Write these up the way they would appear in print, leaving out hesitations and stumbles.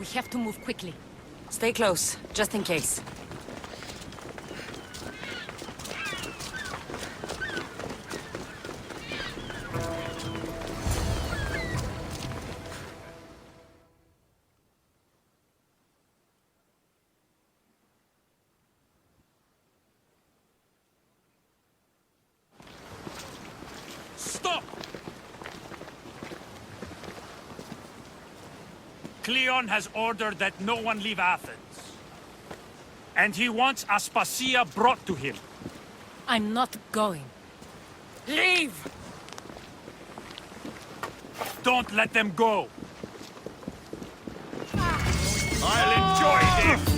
We have to move quickly. Stay close, just in case. Stop! Cleon has ordered that no one leave Athens. And he wants Aspasia brought to him. I'm not going. Leave! Don't let them go. I'll enjoy this.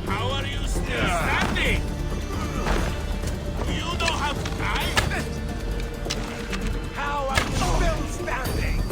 How are you still standing? You don't have time? How are you still standing?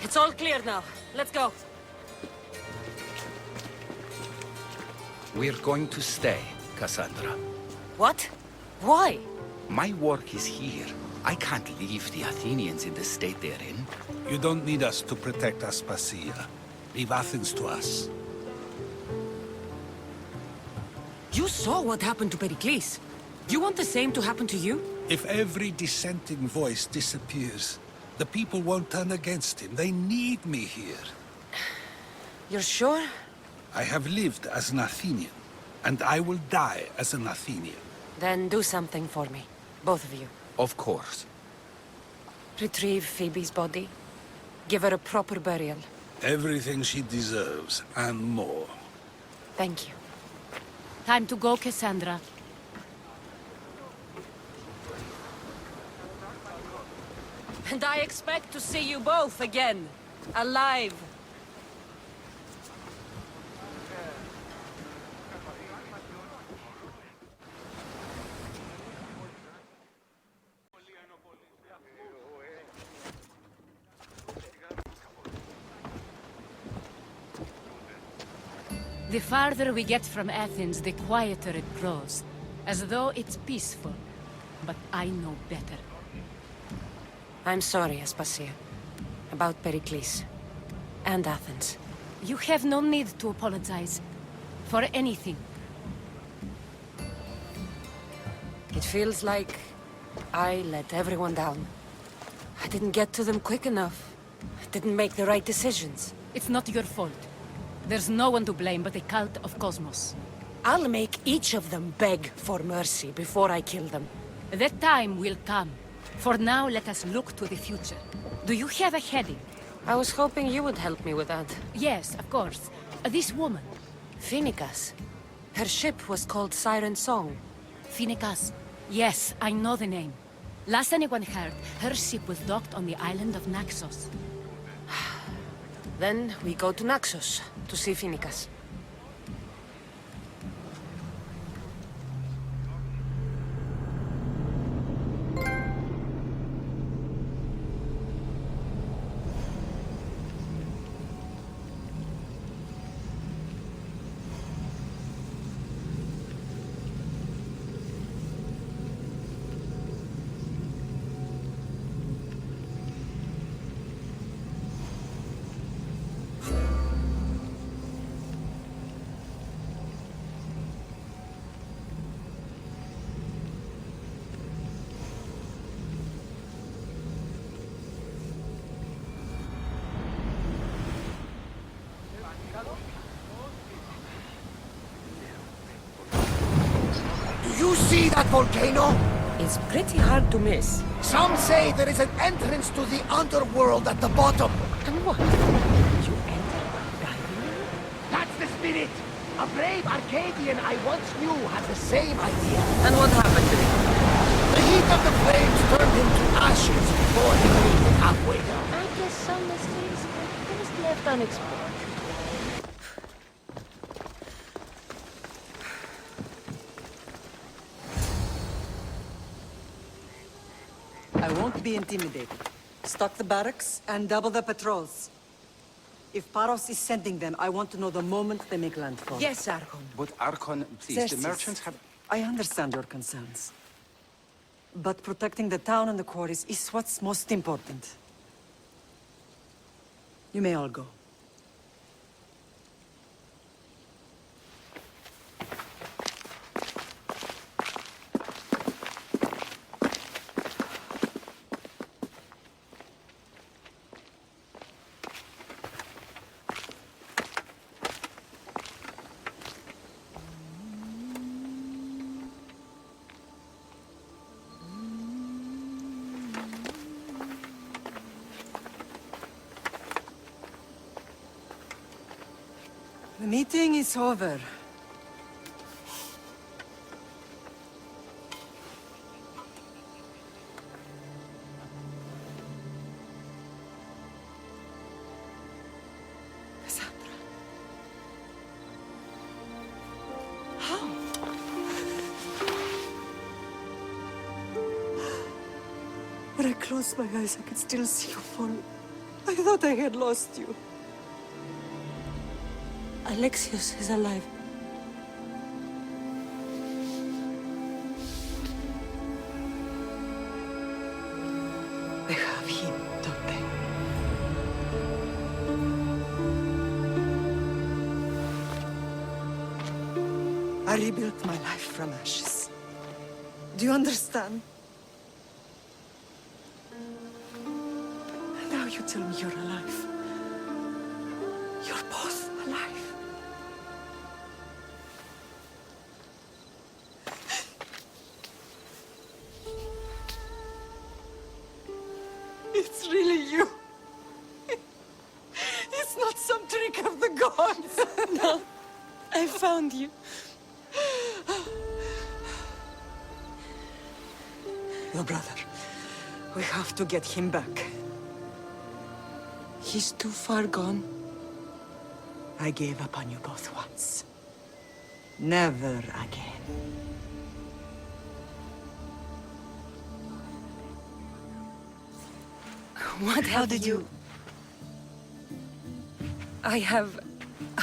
It's all clear now. Let's go. We're going to stay, Cassandra. What? Why? My work is here. I can't leave the Athenians in the state they're in. You don't need us to protect Aspasia. Leave Athens to us. You saw what happened to Pericles. You want the same to happen to you? If every dissenting voice disappears, the people won't turn against him. They need me here. You're sure? I have lived as an Athenian, and I will die as an Athenian. Then do something for me. Both of you. Of course. Retrieve Phoebe's body. Give her a proper burial. Everything she deserves, and more. Thank you. Time to go, Cassandra. And I expect to see you both again. Alive. The farther we get from Athens, the quieter it grows. As though it's peaceful. But I know better. I'm sorry, Aspasia. About Pericles. And Athens. You have no need to apologize. For anything. It feels like I let everyone down. I didn't get to them quick enough. I didn't make the right decisions. It's not your fault. There's no one to blame but the cult of Cosmos. I'll make each of them beg for mercy before I kill them. That time will come. For now, let us look to the future. Do you have a heading? I was hoping you would help me with that. Yes, of course. This woman. Phoenicas. Her ship was called Siren Song. Phoenicas. Yes, I know the name. Last anyone heard, her ship was docked on the island of Naxos. Then we go to Naxos to see Phoenicas. you see that volcano? It's pretty hard to miss. Some say there is an entrance to the underworld at the bottom. And what? You enter diving? That's the spirit. A brave Arcadian I once knew had the same idea. And what happened to it? The heat of the flames turned him to ashes before he made it halfway down. I guess some mysteries are best left unexplored. I won't be intimidated. Stock the barracks and double the patrols. If Paros is sending them, I want to know the moment they make landfall. Yes, Archon. But Archon, please, Xerxes, the merchants have... I understand your concerns. But protecting the town and the quarries is what's most important. You may all go. The meeting is over. Cassandra. How? When I closed my eyes, I could still see you fall. I thought I had lost you. Alexios is alive. They have him, don't they? I rebuilt my life from ashes. Do you understand? And now you tell me you're alive. You're both alive. It's really you. It's not some trick of the gods. No, I found you. Your brother. We have to get him back. He's too far gone. I gave up on you both once. Never again. What How have did you... I have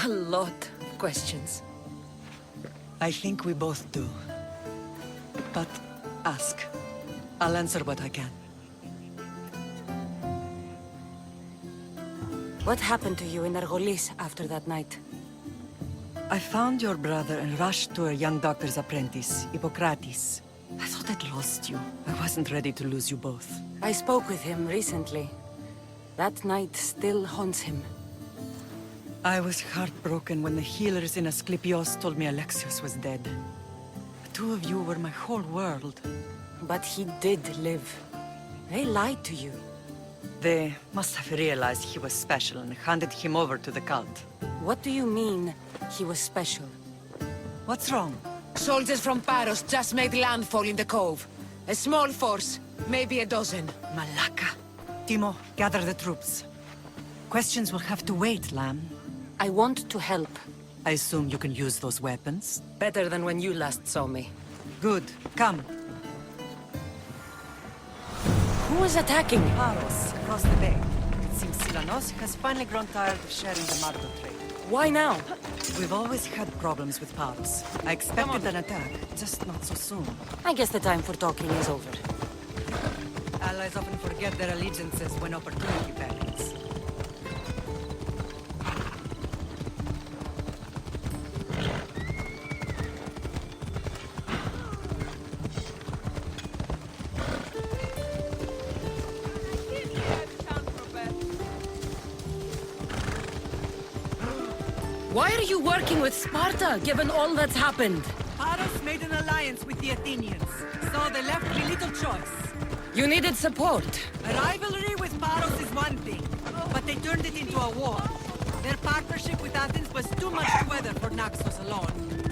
a lot of questions. I think we both do. But ask. I'll answer what I can. What happened to you in Argolis after that night? I found your brother and rushed to a young doctor's apprentice, Hippocrates. I thought I'd lost you. I wasn't ready to lose you both. I spoke with him recently. That night still haunts him. I was heartbroken when the healers in Asclepios told me Alexios was dead. The two of you were my whole world. But he did live. They lied to you. They must have realized he was special and handed him over to the cult. What do you mean, he was special? What's wrong? Soldiers from Paros just made landfall in the cove. A small force, maybe a dozen. Malaka. Timo, gather the troops. Questions will have to wait, Lamb. I want to help. I assume you can use those weapons? Better than when you last saw me. Good. Come. Who was attacking? Paros, across the bay. It seems Silanos has finally grown tired of sharing the Margo trade. Why now? We've always had problems with Paros. I expected an attack, just not so soon. I guess the time for talking is over. Allies often forget their allegiances when opportunity beckons. Why are you working with Sparta, given all that's happened? Paros made an alliance with the Athenians, so they left me little choice. You needed support. A rivalry with Paros is one thing, but they turned it into a war. Their partnership with Athens was too much to weather for Naxos alone.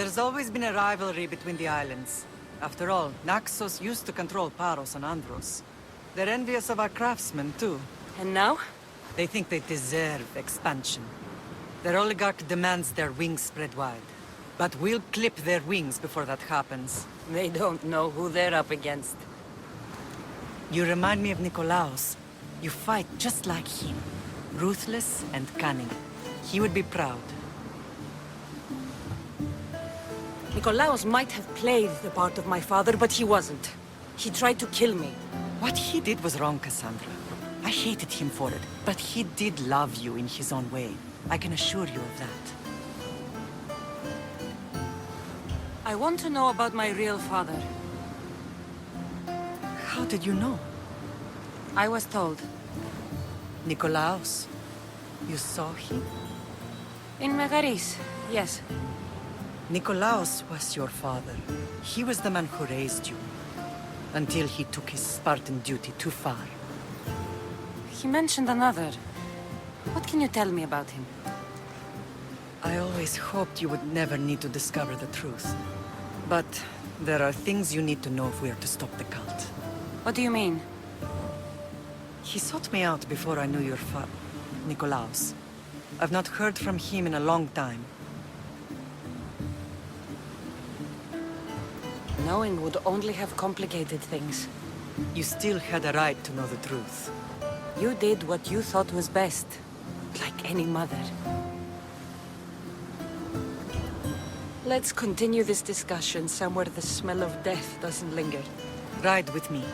There's always been a rivalry between the islands. After all, Naxos used to control Paros and Andros. They're envious of our craftsmen, too. And now? They think they deserve expansion. Their oligarch demands their wings spread wide. But we'll clip their wings before that happens. They don't know who they're up against. You remind me of Nikolaos. You fight just like him. Ruthless and cunning. He would be proud. Nikolaos might have played the part of my father, but he wasn't. He tried to kill me. What he did was wrong, Cassandra. I hated him for it, but he did love you in his own way. I can assure you of that. I want to know about my real father. How did you know? I was told. Nikolaos. You saw him? In Megaris, yes. Nikolaos was your father. He was the man who raised you. Until he took his Spartan duty too far. He mentioned another. What can you tell me about him? I always hoped you would never need to discover the truth. But there are things you need to know if we are to stop the cult. What do you mean? He sought me out before I knew your Nikolaos. I've not heard from him in a long time. Knowing would only have complicated things. You still had a right to know the truth. You did what you thought was best. Like any mother. Let's continue this discussion somewhere the smell of death doesn't linger. Ride with me.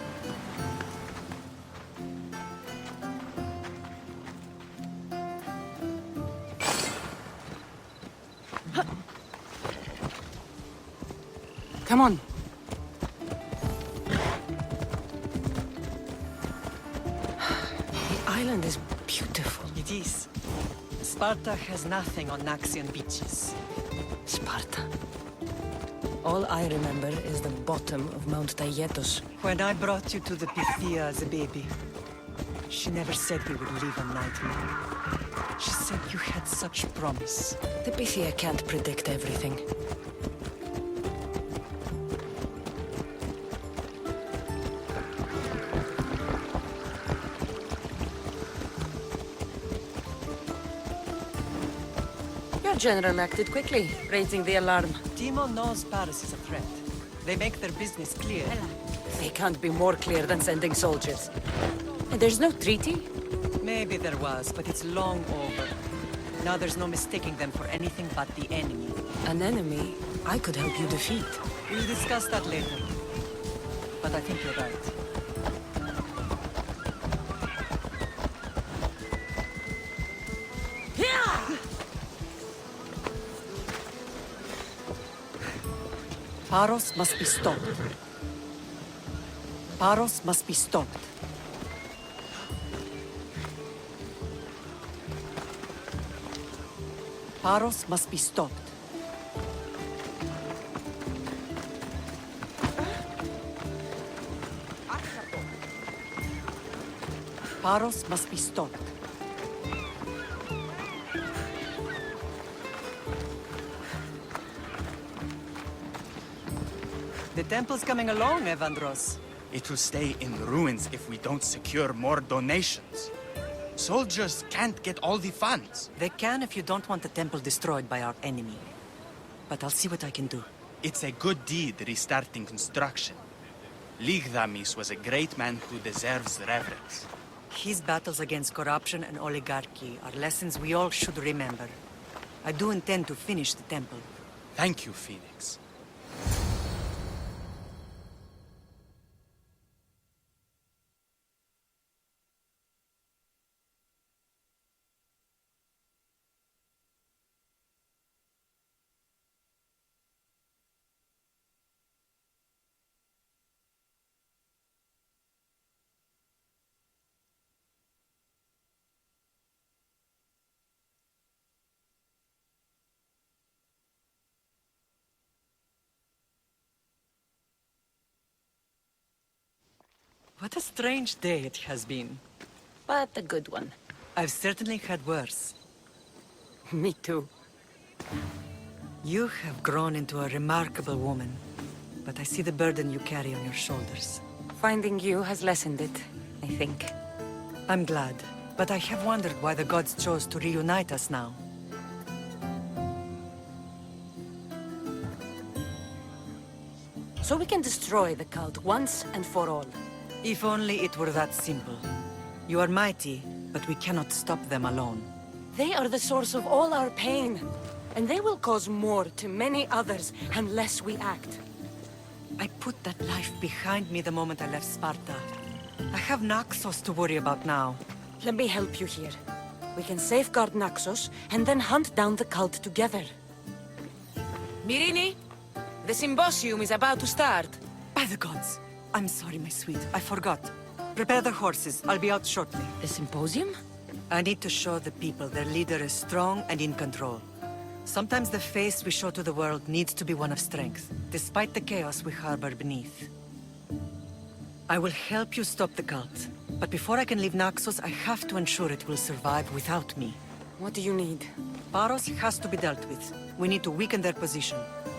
Come on. island is beautiful. It is. Sparta has nothing on Naxian beaches. Sparta. All I remember is the bottom of Mount Taygetos. When I brought you to the Pythia as a baby, she never said we would live a nightmare. She said you had such promise. The Pythia can't predict everything. Your general acted quickly, raising the alarm. Timo knows Paris is a threat. They make their business clear. They can't be more clear than sending soldiers. And there's no treaty? Maybe there was, but it's long over. Now there's no mistaking them for anything but the enemy. An enemy I could help you defeat. We'll discuss that later. But I think you're right. Paros must be stopped. Paros must be stopped. Paros must be stopped. Paros must be stopped. The temple's coming along, Evandros. It will stay in ruins if we don't secure more donations. Soldiers can't get all the funds. They can if you don't want the temple destroyed by our enemy. But I'll see what I can do. It's a good deed restarting construction. Ligdamis was a great man who deserves reverence. His battles against corruption and oligarchy are lessons we all should remember. I do intend to finish the temple. Thank you, Phoenix. What a strange day it has been. But a good one. I've certainly had worse. Me too. You have grown into a remarkable woman, but I see the burden you carry on your shoulders. Finding you has lessened it, I think. I'm glad, but I have wondered why the gods chose to reunite us now. So we can destroy the cult once and for all. If only it were that simple. You are mighty, but we cannot stop them alone. They are the source of all our pain. And they will cause more to many others unless we act. I put that life behind me the moment I left Sparta. I have Naxos to worry about now. Let me help you here. We can safeguard Naxos and then hunt down the cult together. Mirini, the symposium is about to start. By the gods! I'm sorry, my sweet. I forgot. Prepare the horses. I'll be out shortly. The symposium? I need to show the people their leader is strong and in control. Sometimes the face we show to the world needs to be one of strength, despite the chaos we harbor beneath. I will help you stop the cult. But before I can leave Naxos, I have to ensure it will survive without me. What do you need? Paros has to be dealt with. We need to weaken their position.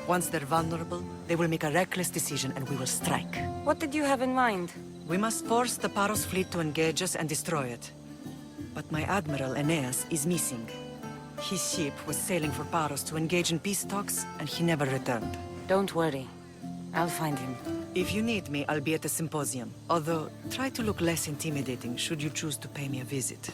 Once they're vulnerable, they will make a reckless decision and we will strike. What did you have in mind? We must force the Paros fleet to engage us and destroy it. But my admiral, Aeneas, is missing. His ship was sailing for Paros to engage in peace talks, and he never returned. Don't worry. I'll find him. If you need me, I'll be at the symposium. Although, try to look less intimidating should you choose to pay me a visit.